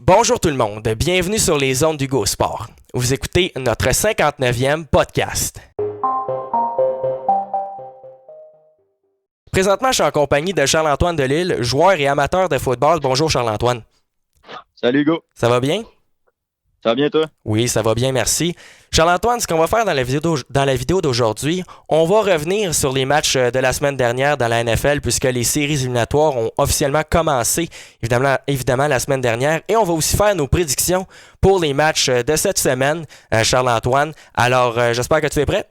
Bonjour tout le monde, bienvenue sur les ondes d'Hugo Sport. Vous écoutez notre 59e podcast. Présentement, je suis en compagnie de Charles-Antoine Delisle, joueur et amateur de football. Bonjour Charles-Antoine. Salut Hugo. Ça va bien? Ça va bien toi? Oui, ça va bien, merci. Charles-Antoine, ce qu'on va faire dans la vidéo d'aujourd'hui, on va revenir sur les matchs de la semaine dernière dans la NFL puisque les séries éliminatoires ont officiellement commencé, évidemment la semaine dernière. Et on va aussi faire nos prédictions pour les matchs de cette semaine, Charles-Antoine. Alors, j'espère que tu es prêt?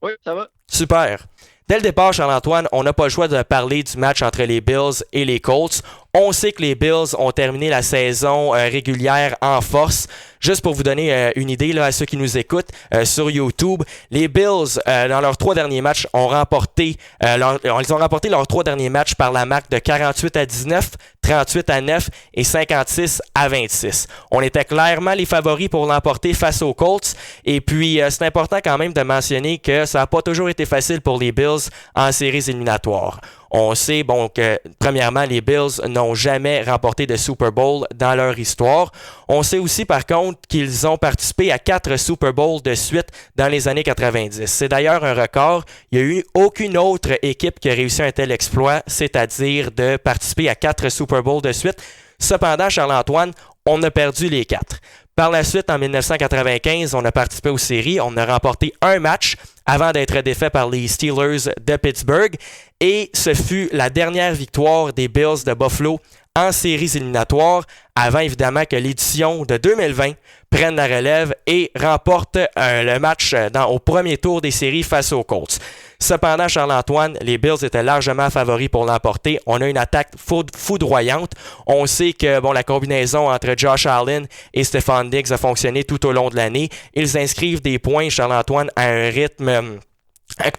Oui, ça va. Super. Dès le départ, Charles-Antoine, on n'a pas le choix de parler du match entre les Bills et les Colts. On sait que les Bills ont terminé la saison régulière en force. Juste pour vous donner une idée là, à ceux qui nous écoutent sur YouTube, les Bills, dans leurs 3 derniers matchs, ils ont remporté leurs 3 derniers matchs par la marque de 48-19, 38-9 et 56-26. On était clairement les favoris pour l'emporter face aux Colts. Et puis, c'est important quand même de mentionner que ça n'a pas toujours été facile pour les Bills en séries éliminatoires. On sait que, premièrement, les Bills n'ont jamais remporté de Super Bowl dans leur histoire. On sait aussi, par contre, qu'ils ont participé à 4 Super Bowls de suite dans les années 90. C'est d'ailleurs un record. Il n'y a eu aucune autre équipe qui a réussi un tel exploit, c'est-à-dire de participer à 4 Super Bowls de suite. Cependant, Charles-Antoine, on a perdu les 4. Par la suite, en 1995, on a participé aux séries. On a remporté un match avant d'être défait par les Steelers de Pittsburgh. Et ce fut la dernière victoire des Bills de Buffalo en séries éliminatoires, avant évidemment que l'édition de 2020 prenne la relève et remporte le match au premier tour des séries face aux Colts. Cependant, Charles-Antoine, les Bills étaient largement favoris pour l'emporter. On a une attaque foudroyante. On sait que la combinaison entre Josh Allen et Stefon Diggs a fonctionné tout au long de l'année. Ils inscrivent des points, Charles-Antoine, à un rythme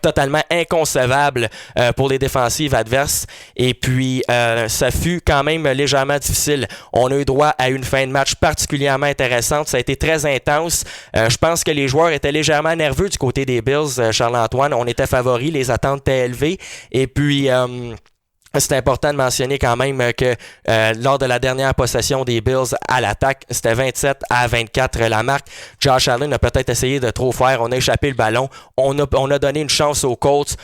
totalement inconcevable pour les défensives adverses. Et puis, ça fut quand même légèrement difficile. On a eu droit à une fin de match particulièrement intéressante. Ça a été très intense. Je pense que les joueurs étaient légèrement nerveux du côté des Bills, Charles-Antoine. On était favoris, les attentes étaient élevées. Et puis... c'est important de mentionner quand même que lors de la dernière possession des Bills à l'attaque, c'était 27-24 la marque. Josh Allen a peut-être essayé de trop faire. On a échappé le ballon. On a donné une chance aux Colts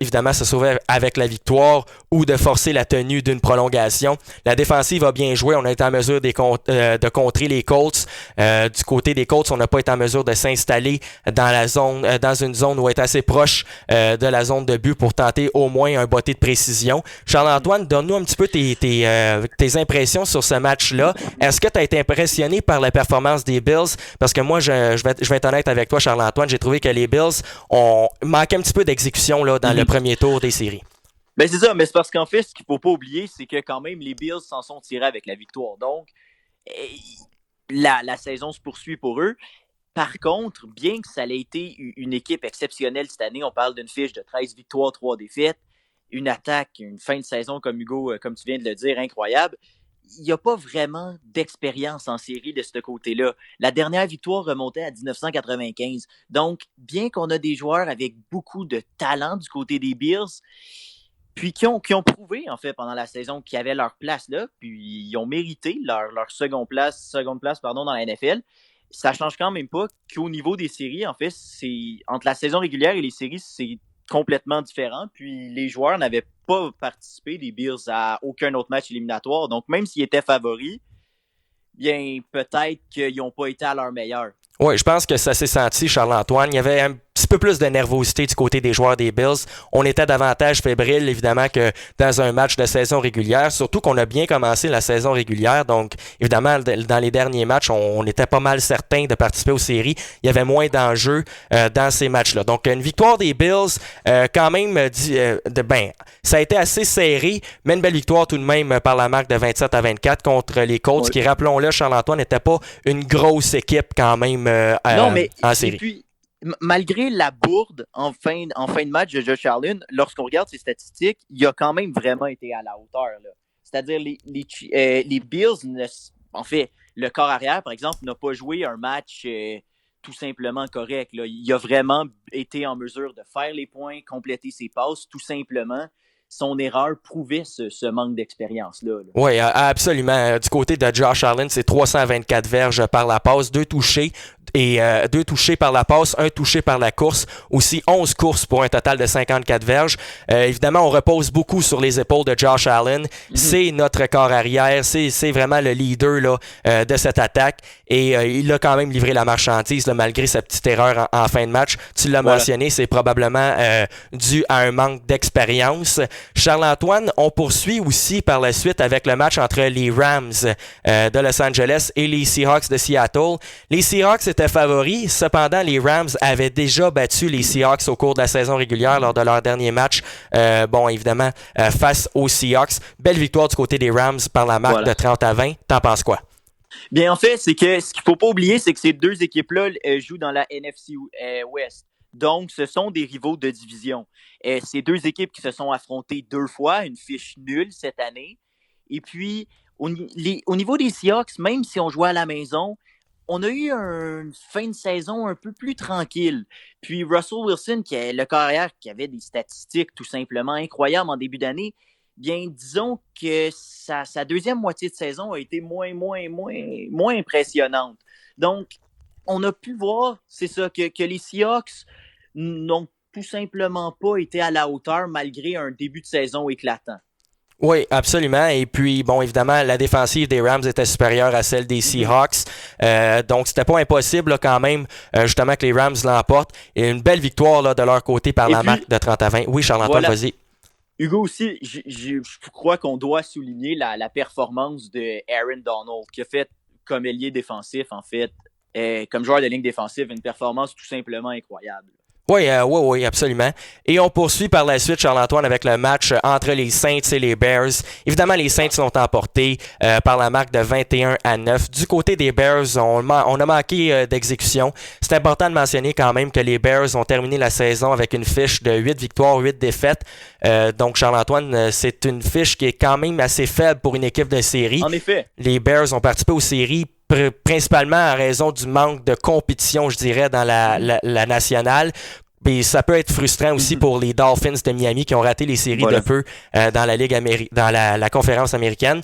évidemment se sauver avec la victoire ou de forcer la tenue d'une prolongation. La défensive a bien joué. On a été en mesure de contrer les Colts. Du côté des Colts, on n'a pas été en mesure de s'installer dans une zone où être assez proche de la zone de but pour tenter au moins un botté de précision. Charles-Antoine, donne-nous un petit peu tes impressions sur ce match-là. Est-ce que tu as été impressionné par la performance des Bills? Parce que moi, je vais être honnête avec toi, Charles-Antoine, j'ai trouvé que les Bills ont manqué un petit peu d'exécution là, dans le premier tour des séries. Ben c'est ça, mais c'est parce qu'en fait, ce qu'il ne faut pas oublier, c'est que quand même, les Bills s'en sont tirés avec la victoire. Donc, la saison se poursuit pour eux. Par contre, bien que ça ait été une équipe exceptionnelle cette année, on parle d'une fiche de 13 victoires, 3 défaites, une attaque, une fin de saison comme Hugo, comme tu viens de le dire, incroyable. Il n'y a pas vraiment d'expérience en série de ce côté-là. La dernière victoire remontait à 1995. Donc, bien qu'on a des joueurs avec beaucoup de talent du côté des Bills, puis qui ont prouvé, en fait, pendant la saison qu'ils avaient leur place là, puis ils ont mérité leur seconde place dans la NFL, ça change quand même pas qu'au niveau des séries, en fait, c'est entre la saison régulière et les séries, c'est complètement différent. Puis les joueurs n'avaient pas participé, les Bills, à aucun autre match éliminatoire. Donc, même s'ils étaient favoris, bien, peut-être qu'ils n'ont pas été à leur meilleur. Oui, je pense que ça s'est senti, Charles-Antoine. Il y avait un petit peu plus de nervosité du côté des joueurs des Bills. On était davantage fébrile, évidemment, que dans un match de saison régulière, surtout qu'on a bien commencé la saison régulière. Donc, évidemment, dans les derniers matchs, on était pas mal certain de participer aux séries. Il y avait moins d'enjeux dans ces matchs-là. Donc, une victoire des Bills, quand même, ça a été assez serré, mais une belle victoire tout de même par la marque de 27-24 contre les Colts, qui, rappelons-le, Charles-Antoine, n'était pas une grosse équipe quand même en série. Et puis, malgré la bourde en fin de match de Josh Allen, lorsqu'on regarde ses statistiques, il a quand même vraiment été à la hauteur, là. C'est-à-dire, les Bills, en fait, le corps arrière, par exemple, n'a pas joué un match tout simplement correct, là. Il a vraiment été en mesure de faire les points, compléter ses passes, tout simplement. son erreur prouvait ce manque d'expérience-là. Oui, absolument. Du côté de Josh Allen, c'est 324 verges par la passe, 2 touchés et 2 touchés par la passe, 1 touché par la course, aussi 11 courses pour un total de 54 verges. Évidemment, on repose beaucoup sur les épaules de Josh Allen. C'est notre corps arrière, c'est vraiment le leader là, de cette attaque et il a quand même livré la marchandise là, malgré sa petite erreur en fin de match. Tu l'as mentionné, c'est probablement dû à un manque d'expérience. Charles-Antoine, on poursuit aussi par la suite avec le match entre les Rams de Los Angeles et les Seahawks de Seattle. Les Seahawks étaient favoris, cependant les Rams avaient déjà battu les Seahawks au cours de la saison régulière lors de leur dernier match, évidemment face aux Seahawks. Belle victoire du côté des Rams par la marque de 30-20. T'en penses quoi? Bien, en fait, c'est que ce qu'il faut pas oublier, c'est que ces deux équipes-là jouent dans la NFC West. Donc, ce sont des rivaux de division. Ces deux équipes qui se sont affrontées 2 fois, une fiche nulle cette année. Et puis, au niveau des Seahawks, même si on jouait à la maison, on a eu une fin de saison un peu plus tranquille. Puis Russell Wilson, qui est le carrière qui avait des statistiques tout simplement incroyables en début d'année, bien, disons que sa deuxième moitié de saison a été moins impressionnante. Donc, on a pu voir, c'est ça, que les Seahawks n'ont tout simplement pas été à la hauteur malgré un début de saison éclatant. Oui, absolument. Et puis, bon, évidemment, la défensive des Rams était supérieure à celle des Seahawks. Donc, c'était pas impossible là, quand même, justement, que les Rams l'emportent. Et une belle victoire là, de leur côté par la marque de 30-20. Oui, Charles-Antoine, vas-y. Hugo aussi, je crois qu'on doit souligner la performance de Aaron Donald, qui a fait comme ailier défensif, en fait, comme joueur de ligne défensive, une performance tout simplement incroyable. Oui, absolument. Et on poursuit par la suite, Charles-Antoine, avec le match entre les Saints et les Bears. Évidemment, les Saints sont emportés par la marque de 21-9. Du côté des Bears, on a manqué d'exécution. C'est important de mentionner quand même que les Bears ont terminé la saison avec une fiche de 8 victoires, 8 défaites. Donc, Charles-Antoine, c'est une fiche qui est quand même assez faible pour une équipe de série. En effet. Les Bears ont participé aux séries principalement à raison du manque de compétition, je dirais, dans la nationale. Et ça peut être frustrant aussi pour les Dolphins de Miami qui ont raté les séries de peu dans la Ligue dans la conférence américaine.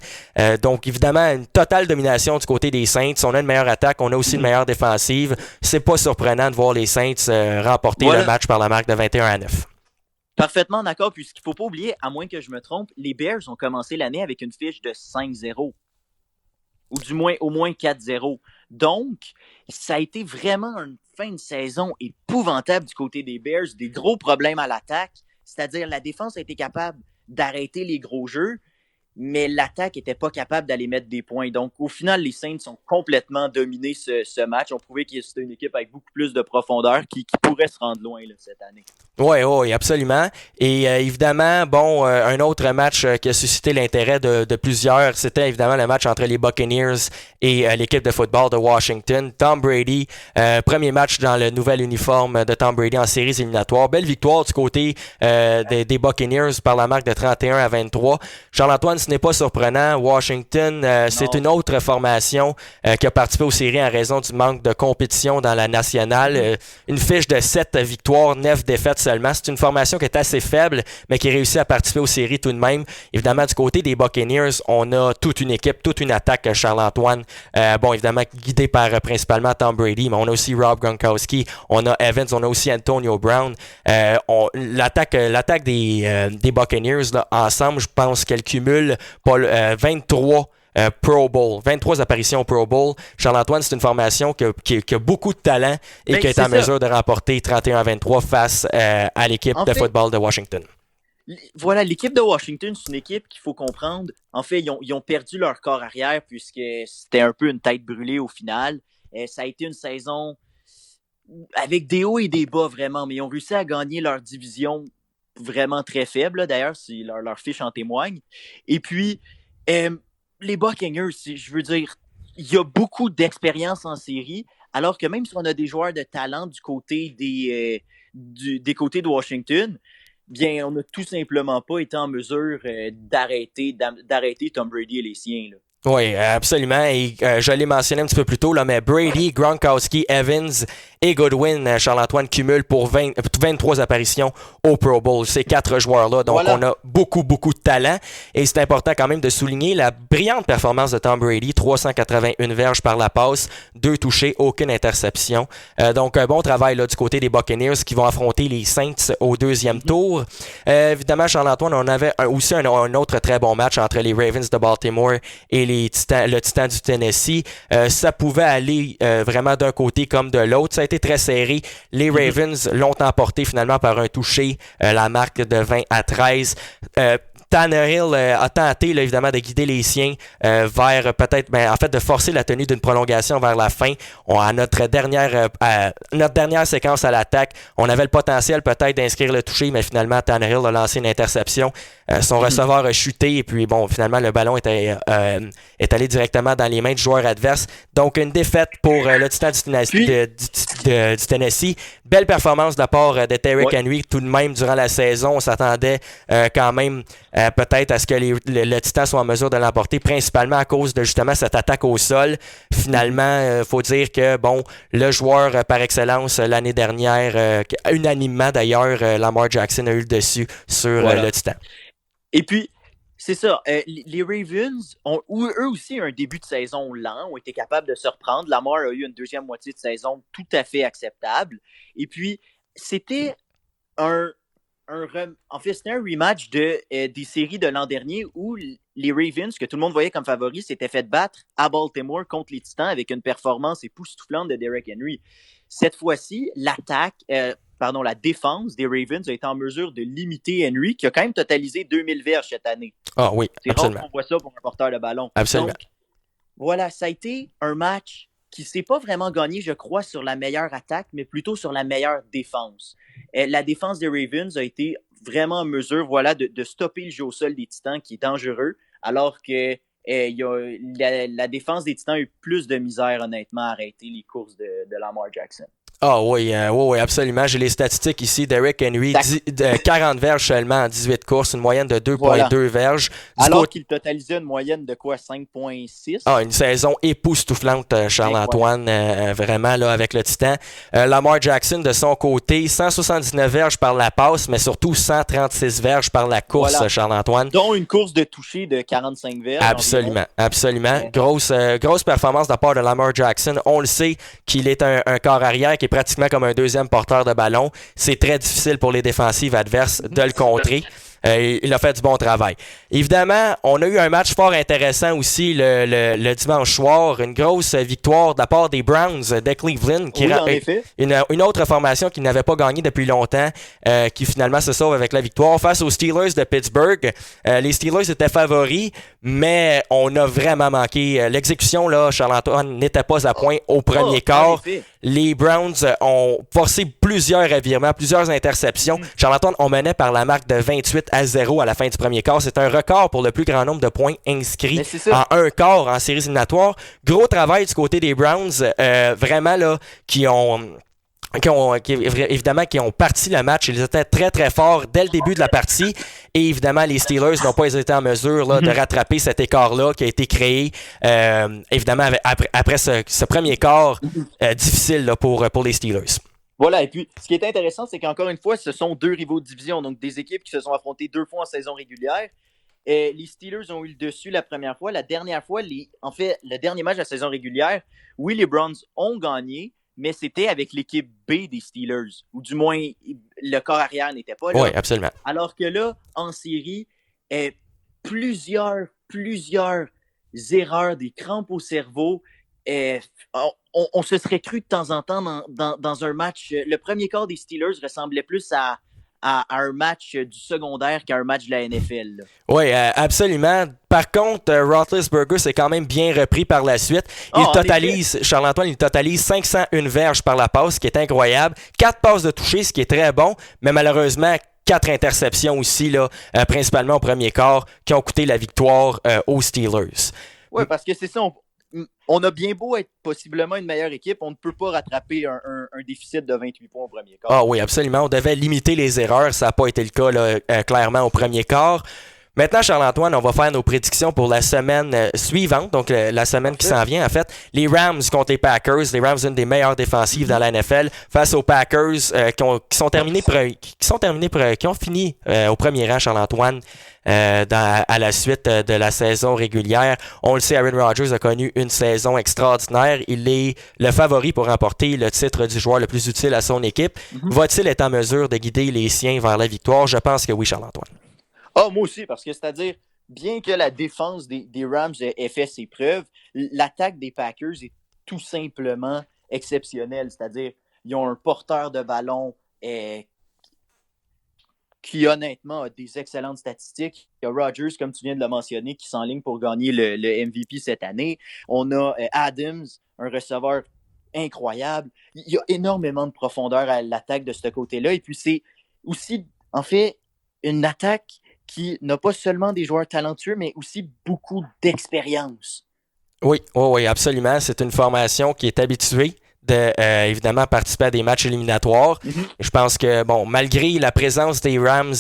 Donc, évidemment, une totale domination du côté des Saints. On a une meilleure attaque, on a aussi une meilleure défensive. C'est pas surprenant de voir les Saints remporter le match par la marque de 21-9. Parfaitement d'accord. Puis, ce qu'il faut pas oublier, à moins que je me trompe, les Bears ont commencé l'année avec une fiche de 5-0. Ou du moins, au moins 4-0. Donc, ça a été vraiment une fin de saison épouvantable du côté des Bears, des gros problèmes à l'attaque, c'est-à-dire la défense a été capable d'arrêter les gros jeux, mais l'attaque n'était pas capable d'aller mettre des points. Donc, au final, les Saints ont complètement dominé ce match. On prouvait que c'était une équipe avec beaucoup plus de profondeur qui pourrait se rendre loin là, cette année. Oui, absolument. Et évidemment, un autre match qui a suscité l'intérêt de plusieurs, c'était évidemment le match entre les Buccaneers et l'équipe de football de Washington. Tom Brady, premier match dans le nouvel uniforme de Tom Brady en séries éliminatoires. Belle victoire du côté des Buccaneers par la marque de 31-23. Charles-Antoine, ce n'est pas surprenant. Washington, c'est une autre formation qui a participé aux séries en raison du manque de compétition dans la nationale. Une fiche de 7 victoires, 9 défaites seulement. C'est une formation qui est assez faible, mais qui réussit à participer aux séries tout de même. Évidemment, du côté des Buccaneers, on a toute une équipe, toute une attaque, Charles-Antoine. Évidemment, guidée par principalement Tom Brady, mais on a aussi Rob Gronkowski, on a Evans, on a aussi Antonio Brown. L'attaque des Buccaneers, là, ensemble, je pense qu'elle cumule 23 Pro Bowl, 23 apparitions au Pro Bowl. Charles-Antoine, c'est une formation qui a beaucoup de talent et qui est en mesure de remporter 31-23 face à l'équipe de football de Washington. Voilà, l'équipe de Washington, c'est une équipe qu'il faut comprendre. En fait, ils ont perdu leur corps arrière puisque c'était un peu une tête brûlée au final. Ça a été une saison avec des hauts et des bas vraiment, mais ils ont réussi à gagner leur division vraiment très faible. D'ailleurs, si leur fiche en témoigne. Et puis, les Buccaneers, je veux dire, il y a beaucoup d'expérience en série, alors que même si on a des joueurs de talent du côté des côtés de Washington, bien, on n'a tout simplement pas été en mesure d'arrêter Tom Brady et les siens, là. Oui, absolument. Et je l'ai mentionné un petit peu plus tôt, là, mais Brady, Gronkowski, Evans et Goodwin, Charles-Antoine cumule pour 23 apparitions au Pro Bowl. Ces 4 joueurs-là, donc on a beaucoup de talent. Et c'est important quand même de souligner la brillante performance de Tom Brady, 381 verges par la passe, 2 touchés, aucune interception. Donc un bon travail là, du côté des Buccaneers qui vont affronter les Saints au deuxième tour. Évidemment, Charles-Antoine, on avait aussi un autre très bon match entre les Ravens de Baltimore et le Titan du Tennessee. Ça pouvait aller vraiment d'un côté comme de l'autre. Ça a été très serré. Les Ravens l'ont emporté finalement par un touché, la marque de 20-13. Tannehill a tenté là, évidemment de guider les siens vers peut-être, en fait de forcer la tenue d'une prolongation vers la fin. À notre dernière séquence à l'attaque, on avait le potentiel peut-être d'inscrire le touché, mais finalement Tannehill a lancé une interception. Son receveur a chuté et puis bon, finalement le ballon est allé directement dans les mains du joueur adverse. Donc une défaite pour le Titan du Tennessee. Belle performance de la part de Derrick Henry tout de même durant la saison. On s'attendait quand même peut-être à ce que le Titan soit en mesure de l'emporter, principalement à cause de justement cette attaque au sol. Finalement, faut dire que bon, le joueur par excellence l'année dernière, unanimement d'ailleurs, Lamar Jackson a eu le dessus sur le Titan. Et puis, c'est ça, les Ravens ont eux aussi un début de saison lent, ont été capables de se reprendre. Lamar a eu une deuxième moitié de saison tout à fait acceptable. Et puis, c'était en fait, c'était un rematch des séries de l'an dernier où les Ravens, que tout le monde voyait comme favoris, s'étaient fait battre à Baltimore contre les Titans avec une performance époustouflante de Derrick Henry. Cette fois-ci, la défense des Ravens a été en mesure de limiter Henry, qui a quand même totalisé 2000 verges cette année. Ah oui, c'est absolument. rare qu'on voit ça pour un porteur de ballon. Absolument. Donc, voilà, ça a été un match qui ne s'est pas vraiment gagné, je crois, sur la meilleure attaque, mais plutôt sur la meilleure défense. La défense des Ravens a été vraiment en mesure de stopper le jeu au sol des Titans, qui est dangereux, alors que la défense des Titans a eu plus de misère, honnêtement, à arrêter les courses de Lamar Jackson. Ah oui, absolument. J'ai les statistiques ici. Derrick Henry, 40 verges seulement en 18 courses, une moyenne de 2,2 verges. Alors qu'il totalisait une moyenne de quoi, 5,6? Ah, une saison époustouflante, Charles-Antoine, vraiment, là, avec le Titan. Lamar Jackson, de son côté, 179 verges par la passe, mais surtout 136 verges par la course, Charles-Antoine. Dont une course de toucher de 45 verges. Absolument. Grosse performance de la part de Lamar Jackson. On le sait qu'il est un corps arrière qui est pratiquement comme un deuxième porteur de ballon. C'est très difficile pour les défensives adverses de le contrer. Il a fait du bon travail. Évidemment, on a eu un match fort intéressant aussi le dimanche soir. Une grosse victoire de la part des Browns de Cleveland. Une autre formation qui n'avait pas gagné depuis longtemps, qui finalement se sauve avec la victoire face aux Steelers de Pittsburgh. Les Steelers étaient favoris, mais on a vraiment manqué. L'exécution, là, Charles-Antoine, n'était pas à point au premier quart. Les Browns ont forcé plusieurs revirements, plusieurs interceptions. Charles-Antoine, on menait par la marque de 28-0 à la fin du premier quart. C'est un record pour le plus grand nombre de points inscrits en un quart en séries éliminatoires. Gros travail du côté des Browns, vraiment là, qui ont parti le match. Ils étaient très très forts dès le début de la partie et évidemment les Steelers n'ont pas été en mesure là, de rattraper cet écart-là qui a été créé évidemment après ce premier quart difficile là, pour les Steelers. Voilà, et puis ce qui est intéressant, c'est qu'encore une fois, ce sont deux rivaux de division, donc des équipes qui se sont affrontées 2 fois en saison régulière. Les Steelers ont eu le dessus la première fois. La dernière fois, le dernier match de la saison régulière, oui, les Browns ont gagné, mais c'était avec l'équipe B des Steelers, ou du moins, le corps arrière n'était pas là. Oui, absolument. Alors que là, en série, plusieurs erreurs, des crampes au cerveau. On se serait cru de temps en temps dans un match. Le premier quart des Steelers ressemblait plus à un match du secondaire qu'à un match de la NFL. Oui, absolument. Par contre, Roethlisberger s'est quand même bien repris par la suite. Charles-Antoine, il totalise 501 verges par la passe, ce qui est incroyable. 4 passes de toucher, ce qui est très bon, mais malheureusement, 4 interceptions aussi, là, principalement au premier quart, qui ont coûté la victoire aux Steelers. Oui, parce que c'est ça, on a bien beau être possiblement une meilleure équipe, on ne peut pas rattraper un déficit de 28 points au premier quart. Ah oui, absolument. On devait limiter les erreurs. Ça n'a pas été le cas là, clairement au premier quart. Maintenant, Charles-Antoine, on va faire nos prédictions pour la semaine suivante, donc la semaine qui s'en vient, en fait. Les Rams contre les Packers. Les Rams, une des meilleures défensives dans la NFL, face aux Packers qui ont fini au premier rang, Charles-Antoine, à la suite de la saison régulière. On le sait, Aaron Rodgers a connu une saison extraordinaire. Il est le favori pour remporter le titre du joueur le plus utile à son équipe. Va-t-il être en mesure de guider les siens vers la victoire? Je pense que oui, Charles-Antoine. Ah, moi aussi, parce que c'est-à-dire, bien que la défense des Rams ait fait ses preuves, l'attaque des Packers est tout simplement exceptionnelle. C'est-à-dire, ils ont un porteur de ballon qui, honnêtement, a des excellentes statistiques. Il y a Rodgers, comme tu viens de le mentionner, qui s'enligne pour gagner le MVP cette année. On a Adams, un receveur incroyable. Il y a énormément de profondeur à l'attaque de ce côté-là. Et puis, c'est aussi, en fait, une attaque qui n'a pas seulement des joueurs talentueux, mais aussi beaucoup d'expérience. Oui, absolument. C'est une formation qui est habituée de, évidemment, participer à des matchs éliminatoires. Je pense que, malgré la présence des Rams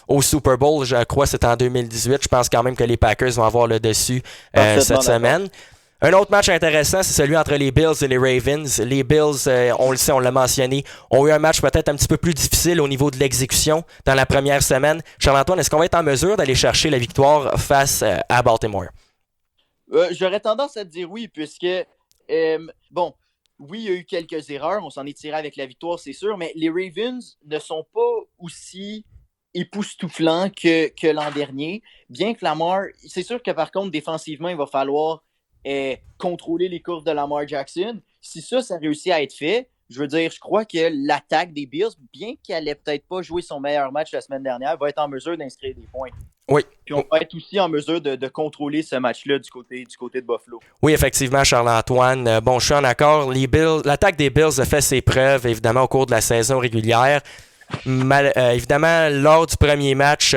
au Super Bowl, je crois que c'est en 2018, je pense quand même que les Packers vont avoir le dessus cette semaine. Un autre match intéressant, c'est celui entre les Bills et les Ravens. Les Bills, on le sait, on l'a mentionné, ont eu un match peut-être un petit peu plus difficile au niveau de l'exécution dans la première semaine. Charles-Antoine, est-ce qu'on va être en mesure d'aller chercher la victoire face à Baltimore? J'aurais tendance à te dire oui, puisque, oui, il y a eu quelques erreurs, on s'en est tiré avec la victoire, c'est sûr, mais les Ravens ne sont pas aussi époustouflants que l'an dernier, bien que Lamar, c'est sûr que par contre, défensivement, il va falloir contrôler les courses de Lamar Jackson. Si ça réussit à être fait, je veux dire, je crois que l'attaque des Bills, bien qu'elle n'ait peut-être pas joué son meilleur match la semaine dernière, va être en mesure d'inscrire des points. Oui. Puis on va être aussi en mesure de contrôler ce match-là du côté de Buffalo. Oui, effectivement, Charles-Antoine. Je suis en accord. L'attaque des Bills a fait ses preuves, évidemment, au cours de la saison régulière. Évidemment, lors du premier match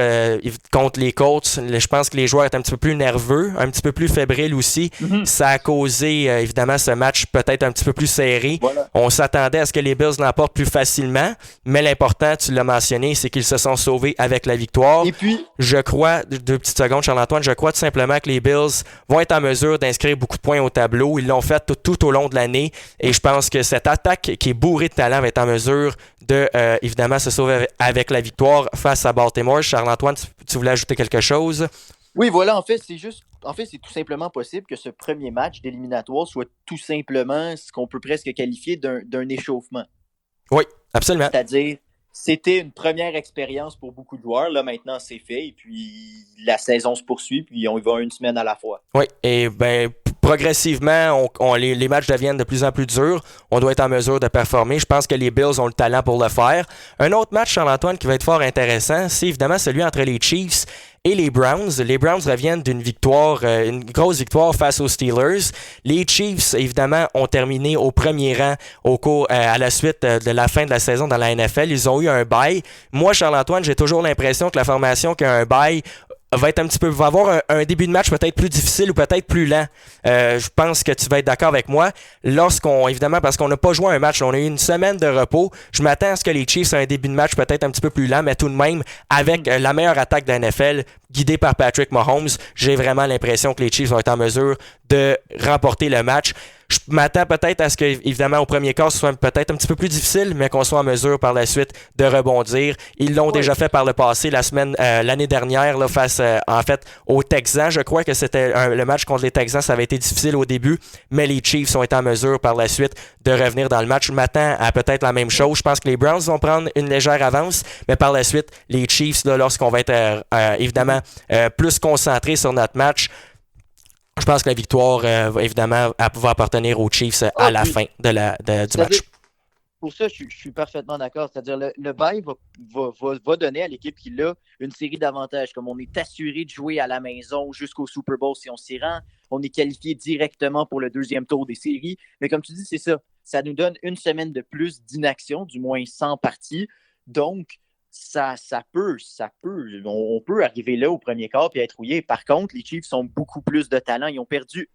contre les Colts, je pense que les joueurs étaient un petit peu plus nerveux, un petit peu plus fébriles aussi. Ça a causé, évidemment, ce match peut-être un petit peu plus serré. Voilà. On s'attendait à ce que les Bills l'emportent plus facilement, mais l'important, tu l'as mentionné, c'est qu'ils se sont sauvés avec la victoire. Et puis, je crois, 2 petites secondes, Charles-Antoine, je crois tout simplement que les Bills vont être en mesure d'inscrire beaucoup de points au tableau. Ils l'ont fait tout au long de l'année et je pense que cette attaque qui est bourrée de talent va être en mesure de, évidemment, se sauver avec la victoire face à Baltimore. Charles-Antoine, tu voulais ajouter quelque chose? Oui, voilà, en fait, c'est tout simplement possible que ce premier match d'éliminatoire soit tout simplement ce qu'on peut presque qualifier d'un échauffement. Oui, absolument. C'est-à-dire, c'était une première expérience pour beaucoup de joueurs. Là, maintenant, c'est fait. Et puis, la saison se poursuit. Puis, on y va une semaine à la fois. Oui, et progressivement, les matchs deviennent de plus en plus durs. On doit être en mesure de performer. Je pense que les Bills ont le talent pour le faire. Un autre match, Charles-Antoine, qui va être fort intéressant, c'est évidemment celui entre les Chiefs et les Browns. Les Browns reviennent d'une victoire, une grosse victoire face aux Steelers. Les Chiefs, évidemment, ont terminé au premier rang à la suite de la fin de la saison dans la NFL. Ils ont eu un bye. Moi, Charles-Antoine, j'ai toujours l'impression que la formation qui a un bye va avoir un début de match peut-être plus difficile ou peut-être plus lent. Je pense que tu vas être d'accord avec moi. Évidemment, parce qu'on n'a pas joué un match, on a eu une semaine de repos, je m'attends à ce que les Chiefs aient un début de match peut-être un petit peu plus lent, mais tout de même, avec la meilleure attaque de la NFL, guidée par Patrick Mahomes, j'ai vraiment l'impression que les Chiefs vont être en mesure de remporter le match. Je m'attends peut-être à ce que, évidemment, au premier quart, ce soit peut-être un petit peu plus difficile, mais qu'on soit en mesure par la suite de rebondir. Ils l'ont déjà fait par le passé, l'année dernière, là, face, en fait, aux Texans. Je crois que c'était le match contre les Texans, ça avait été difficile au début, mais les Chiefs ont été en mesure par la suite de revenir dans le match. Je m'attends à peut-être la même chose. Je pense que les Browns vont prendre une légère avance, mais par la suite, les Chiefs, là, lorsqu'on va être, évidemment, plus concentré sur notre match, je pense que la victoire, évidemment, va appartenir aux Chiefs à la fin du match. Pour ça, je suis parfaitement d'accord. C'est-à-dire, le bye va donner à l'équipe qui l'a une série d'avantages. Comme on est assuré de jouer à la maison jusqu'au Super Bowl si on s'y rend, on est qualifié directement pour le deuxième tour des séries. Mais comme tu dis, c'est ça. Ça nous donne une semaine de plus d'inaction, du moins 100 parties. Donc, ça peut. On peut arriver là au premier quart et être rouillé. Par contre, les Chiefs ont beaucoup plus de talent. Ils ont perdu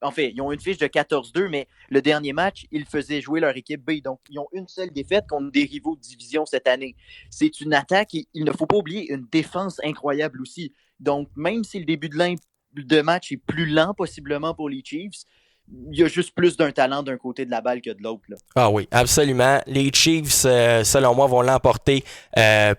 En fait, ils ont une fiche de 14-2, mais le dernier match, ils faisaient jouer leur équipe B. Donc, ils ont une seule défaite contre des rivaux de division cette année. C'est une attaque et il ne faut pas oublier une défense incroyable aussi. Donc, même si le début de match est plus lent possiblement pour les Chiefs, il y a juste plus d'un talent d'un côté de la balle que de l'autre. Là. Ah oui, absolument. Les Chiefs, selon moi, vont l'emporter.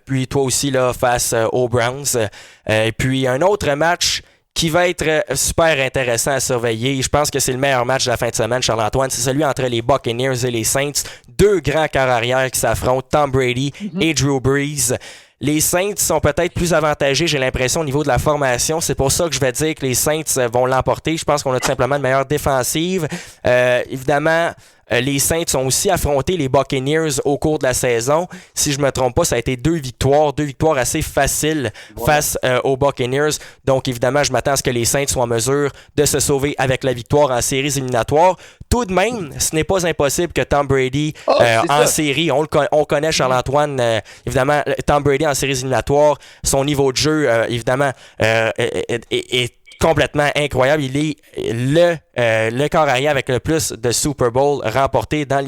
Puis toi aussi, là, face aux Browns. Et puis un autre match qui va être super intéressant à surveiller. Je pense que c'est le meilleur match de la fin de semaine, Charles-Antoine. C'est celui entre les Buccaneers et les Saints. Deux grands corps arrière qui s'affrontent, Tom Brady et Drew Brees. Les Saints sont peut-être plus avantagés, j'ai l'impression, au niveau de la formation. C'est pour ça que je vais dire que les Saints vont l'emporter. Je pense qu'on a tout simplement une meilleure défensive. Évidemment, les Saints ont aussi affronté les Buccaneers au cours de la saison. Si je ne me trompe pas, ça a été deux victoires assez faciles face aux Buccaneers. Donc évidemment, je m'attends à ce que les Saints soient en mesure de se sauver avec la victoire en séries éliminatoires. Tout de même, ce n'est pas impossible que Tom Brady en série, on connaît Charles-Antoine, évidemment, Tom Brady en séries éliminatoires, son niveau de jeu, évidemment, est complètement incroyable. Il est le corps arrière avec le plus de Super Bowl remportés dans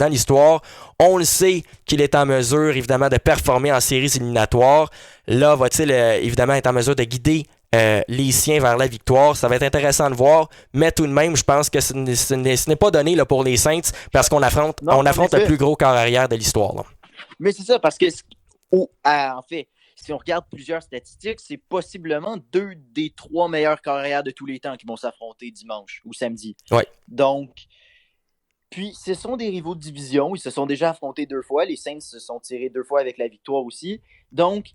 l'histoire. On le sait qu'il est en mesure, évidemment, de performer en séries éliminatoires. Là, va-t-il, évidemment, être en mesure de guider les siens vers la victoire? Ça va être intéressant de voir, mais tout de même, je pense que ce n'est pas donné là, pour les Saints parce qu'on affronte le plus gros corps arrière de l'histoire. Là. Mais c'est ça, parce que, en fait, si on regarde plusieurs statistiques, c'est possiblement 2 des 3 meilleurs carrières de tous les temps qui vont s'affronter dimanche ou samedi. Ouais. Donc, puis ce sont des rivaux de division. Ils se sont déjà affrontés 2 fois. Les Saints se sont tirés 2 fois avec la victoire aussi. Donc,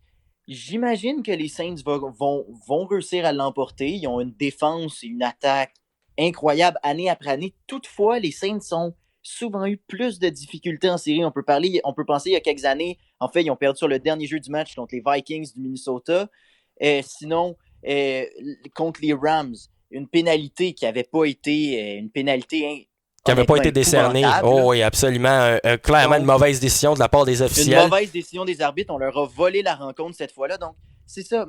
j'imagine que les Saints vont réussir à l'emporter. Ils ont une défense et une attaque incroyable année après année. Toutefois, les Saints ont souvent eu plus de difficultés en série. On peut penser il y a quelques années, en fait, ils ont perdu sur le dernier jeu du match contre les Vikings du Minnesota. Sinon, contre les Rams, une pénalité qui n'avait pas été qui n'avait pas été décernée. Oh oui, absolument. Clairement, une mauvaise décision de la part des officiels. Une mauvaise décision des arbitres. On leur a volé la rencontre cette fois-là. Donc, c'est ça.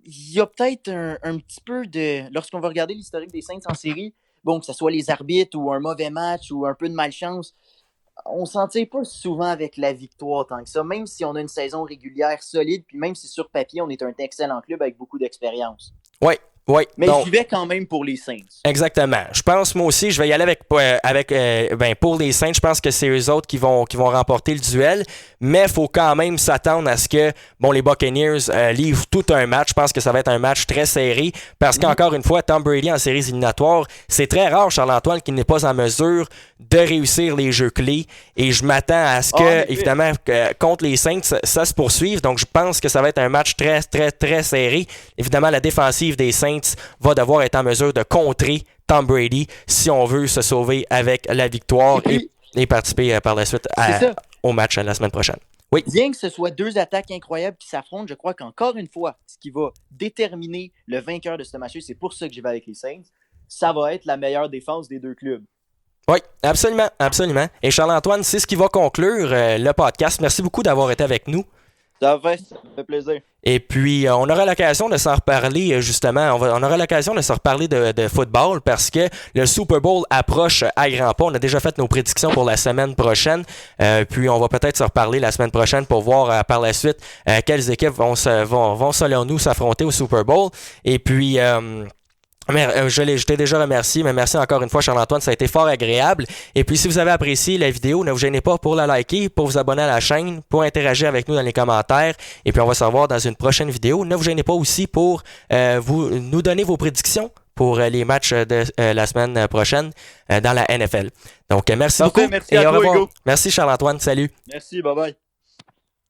Il y a peut-être un petit peu de... Lorsqu'on va regarder l'historique des Saints en série, bon, que ce soit les arbitres ou un mauvais match ou un peu de malchance, on ne s'en tire pas souvent avec la victoire tant que ça, même si on a une saison régulière solide, puis même si sur papier, on est un excellent club avec beaucoup d'expérience. Oui. Mais j'y vais quand même pour les Saints. Exactement. Je pense, moi aussi, je vais y aller pour les Saints. Je pense que c'est eux autres qui vont remporter le duel. Mais il faut quand même s'attendre à ce que les Buccaneers livrent tout un match. Je pense que ça va être un match très serré. Parce qu'encore une fois, Tom Brady en séries éliminatoires, c'est très rare, Charles-Antoine, qu'il n'est pas en mesure de réussir les jeux clés. Et je m'attends à ce que, évidemment, contre les Saints, ça se poursuive. Donc, je pense que ça va être un match très, très, très serré. Évidemment, la défensive des Saints va devoir être en mesure de contrer Tom Brady si on veut se sauver avec la victoire et participer par la suite au match la semaine prochaine. Oui. Bien que ce soit 2 attaques incroyables qui s'affrontent, je crois qu'encore une fois, ce qui va déterminer le vainqueur de ce match, c'est pour ça que j'y vais avec les Saints, ça va être la meilleure défense des 2 clubs. Oui, absolument. Et Charles-Antoine, c'est ce qui va conclure le podcast. Merci beaucoup d'avoir été avec nous. Ça fait plaisir. Et puis, on aura l'occasion de s'en reparler, justement. On aura l'occasion de s'en reparler de football parce que le Super Bowl approche à grands pas. On a déjà fait nos prédictions pour la semaine prochaine. Puis, on va peut-être se reparler la semaine prochaine pour voir par la suite quelles équipes vont selon nous s'affronter au Super Bowl. Et puis... je t'ai déjà remercié, mais merci encore une fois, Charles-Antoine, ça a été fort agréable. Et puis, si vous avez apprécié la vidéo, ne vous gênez pas pour la liker, pour vous abonner à la chaîne, pour interagir avec nous dans les commentaires. Et puis, on va se revoir dans une prochaine vidéo. Ne vous gênez pas aussi pour nous donner vos prédictions pour les matchs de la semaine prochaine dans la NFL. Donc, merci beaucoup. Merci à toi, Hugo. Merci, Charles-Antoine. Salut. Merci, bye-bye.